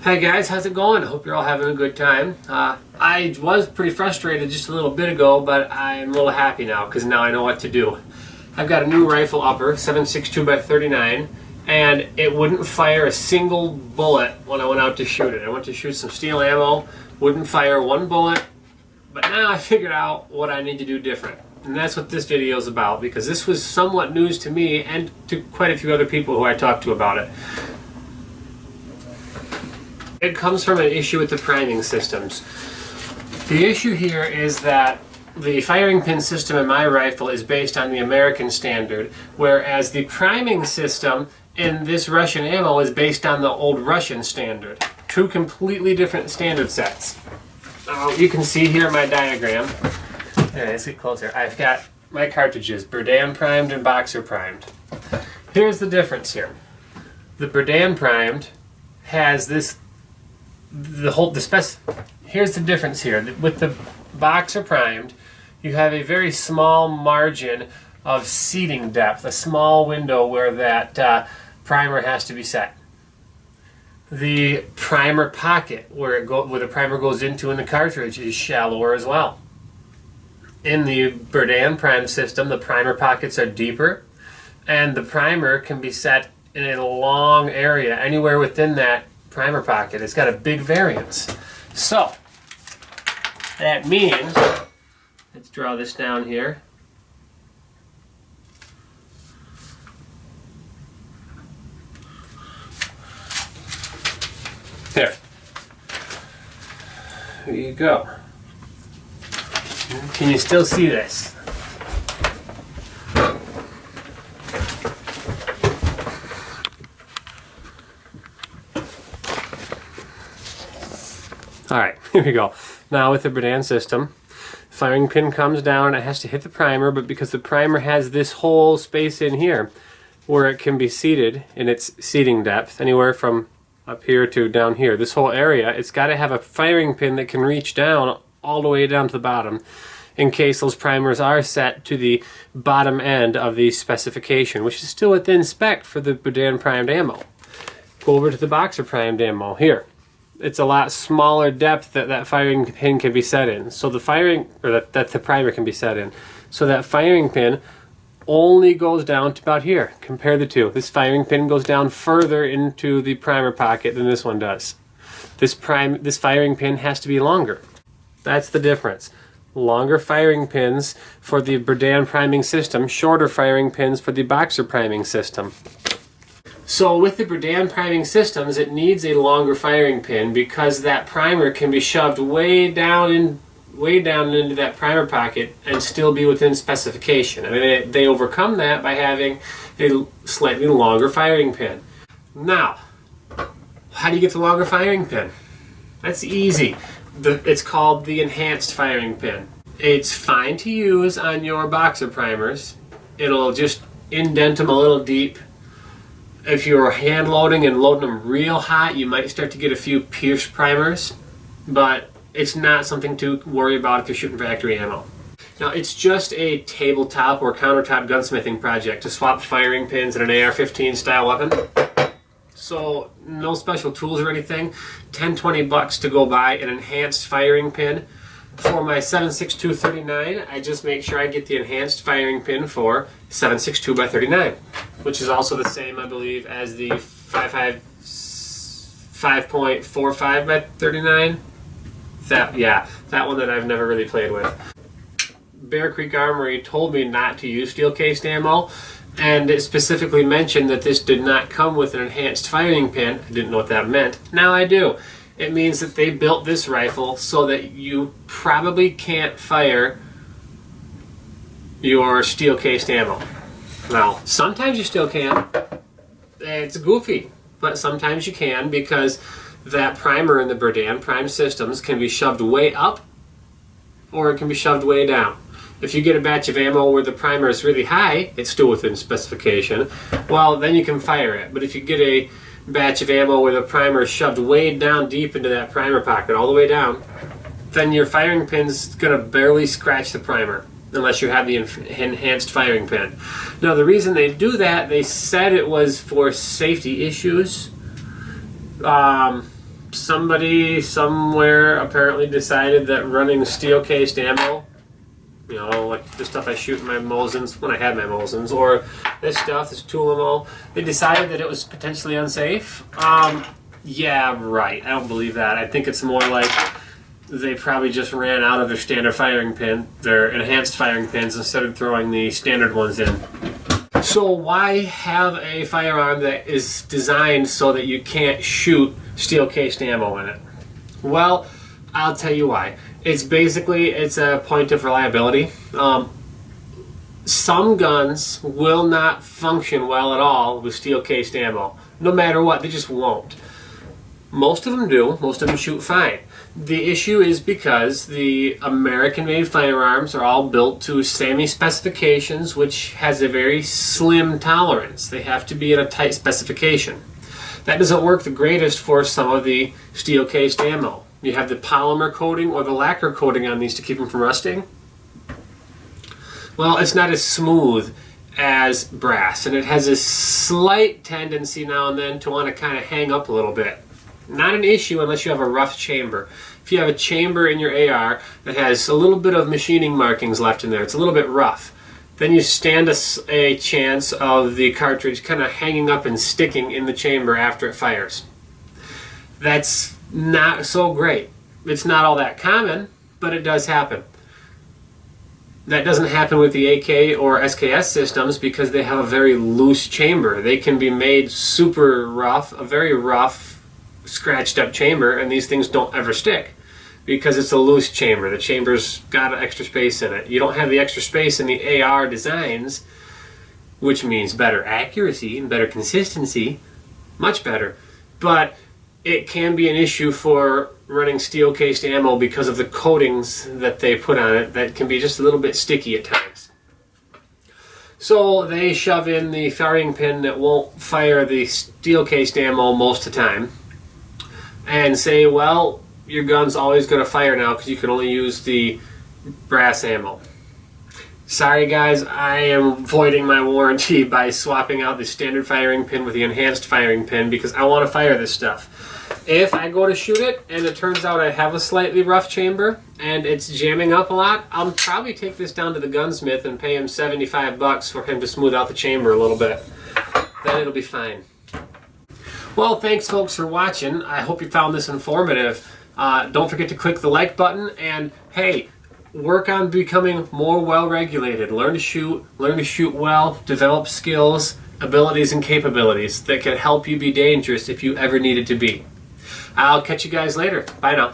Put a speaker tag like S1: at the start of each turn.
S1: Hi guys, how's it going? I hope you're all having a good time. I was pretty frustrated just a little bit ago, but I'm a little happy now because now I know what to do. I've got a new rifle upper, 7.62 by 39, and it wouldn't fire a single bullet when I went out to shoot it. I went to shoot some steel ammo, wouldn't fire one bullet, but now I figured out what I need to do different. And that's what this video is about, because this was somewhat news to me and to quite a few other people who I talked to about it. It comes from an issue with the priming systems. The issue here is that the firing pin system in my rifle is based on the American standard, whereas the priming system in this Russian ammo is based on the old Russian standard. Two completely different standard sets. You can see here my diagram. Let's get closer. I've got my cartridges, Berdan primed and Boxer primed. Here's the difference here. The Berdan primed has this. Here's the difference here. With the Boxer primed, you have a very small margin of seating depth, a small window where that primer has to be set. The primer pocket, where the primer goes into in the cartridge, is shallower as well. In the Berdan prime system, the primer pockets are deeper, and the primer can be set in a long area, anywhere within that primer pocket. It's got a big variance. So that means, let's draw this down here. There you go. Can you still see this? Alright, here we go. Now with the Berdan system, firing pin comes down and it has to hit the primer, but because the primer has this whole space in here where it can be seated in its seating depth, anywhere from up here to down here, this whole area, it's got to have a firing pin that can reach down all the way down to the bottom in case those primers are set to the bottom end of the specification, which is still within spec for the Berdan primed ammo. Go over to the Boxer primed ammo here. It's a lot smaller depth that firing pin can be set in. So the that the primer can be set in. So that firing pin only goes down to about here. Compare the two. This firing pin goes down further into the primer pocket than this one does. This firing pin has to be longer. That's the difference. Longer firing pins for the Berdan priming system, shorter firing pins for the Boxer priming system. So with the Berdan priming systems, it needs a longer firing pin because that primer can be shoved way down into that primer pocket and still be within specification. I mean, they overcome that by having a slightly longer firing pin. Now, how do you get the longer firing pin? That's easy. It's called the enhanced firing pin. It's fine to use on your Boxer primers. It'll just indent them a little deep. If you're hand loading and loading them real hot, you might start to get a few pierced primers, but it's not something to worry about if you're shooting factory ammo. Now, it's just a tabletop or countertop gunsmithing project to swap firing pins in an AR-15 style weapon. So no special tools or anything. $10-20 to go buy an enhanced firing pin. For my 7.62 39, I just make sure I get the enhanced firing pin for 7.62 by 39, which is also the same, I believe, as the 5.45 by 39. That one that I've never really played with. Bear Creek Armory told me not to use steel-cased ammo, and it specifically mentioned that this did not come with an enhanced firing pin. I didn't know what that meant. Now I do. It means that they built this rifle so that you probably can't fire your steel-cased ammo. Now, sometimes you still can. It's goofy, but sometimes you can because that primer in the Berdan prime systems can be shoved way up or it can be shoved way down. If you get a batch of ammo where the primer is really high, it's still within specification, well, then you can fire it. But if you get a batch of ammo where the primer is shoved way down deep into that primer pocket, all the way down, then your firing pin's going to barely scratch the primer unless you have the enhanced firing pin. Now, the reason they do that, they said it was for safety issues. somebody somewhere apparently decided that running steel-cased ammo, you know, like the stuff I shoot in my Mosins, when I had my Mosins, or this stuff, this Tulamo, they decided that it was potentially unsafe. Yeah, right. I don't believe that. I think it's more like they probably just ran out of their standard firing pin, their enhanced firing pins, instead of throwing the standard ones in. So why have a firearm that is designed so that you can't shoot steel-cased ammo in it? Well, I'll tell you why. It's a point of reliability. Some guns will not function well at all with steel-cased ammo. No matter what, they just won't. Most of them do. Most of them shoot fine. The issue is because the American-made firearms are all built to SAMI specifications, which has a very slim tolerance. They have to be at a tight specification. That doesn't work the greatest for some of the steel-cased ammo. You have the polymer coating or the lacquer coating on these to keep them from rusting. Well, it's not as smooth as brass, and it has a slight tendency now and then to want to kind of hang up a little bit. Not an issue unless you have a rough chamber. If you have a chamber in your AR that has a little bit of machining markings left in there, it's a little bit rough, then you stand a chance of the cartridge kind of hanging up and sticking in the chamber after it fires. That's not so great. It's not all that common, but it does happen. That doesn't happen with the AK or SKS systems because they have a very loose chamber. They can be made super rough, a very rough, scratched up chamber, and these things don't ever stick because it's a loose chamber. The chamber's got extra space in it. You don't have the extra space in the AR designs, which means better accuracy and better consistency, much better. But it can be an issue for running steel-cased ammo because of the coatings that they put on it that can be just a little bit sticky at times. So they shove in the firing pin that won't fire the steel-cased ammo most of the time and say, well, your gun's always going to fire now because you can only use the brass ammo. Sorry guys, I am voiding my warranty by swapping out the standard firing pin with the enhanced firing pin because I want to fire this stuff. If I go to shoot it and it turns out I have a slightly rough chamber and it's jamming up a lot, I'll probably take this down to the gunsmith and pay him $75 for him to smooth out the chamber a little bit. Then it'll be fine. Well, thanks folks for watching. I hope you found this informative. Don't forget to click the like button, and hey, work on becoming more well-regulated. Learn to shoot well, develop skills, abilities, and capabilities that can help you be dangerous if you ever needed to be. I'll catch you guys later. Bye now.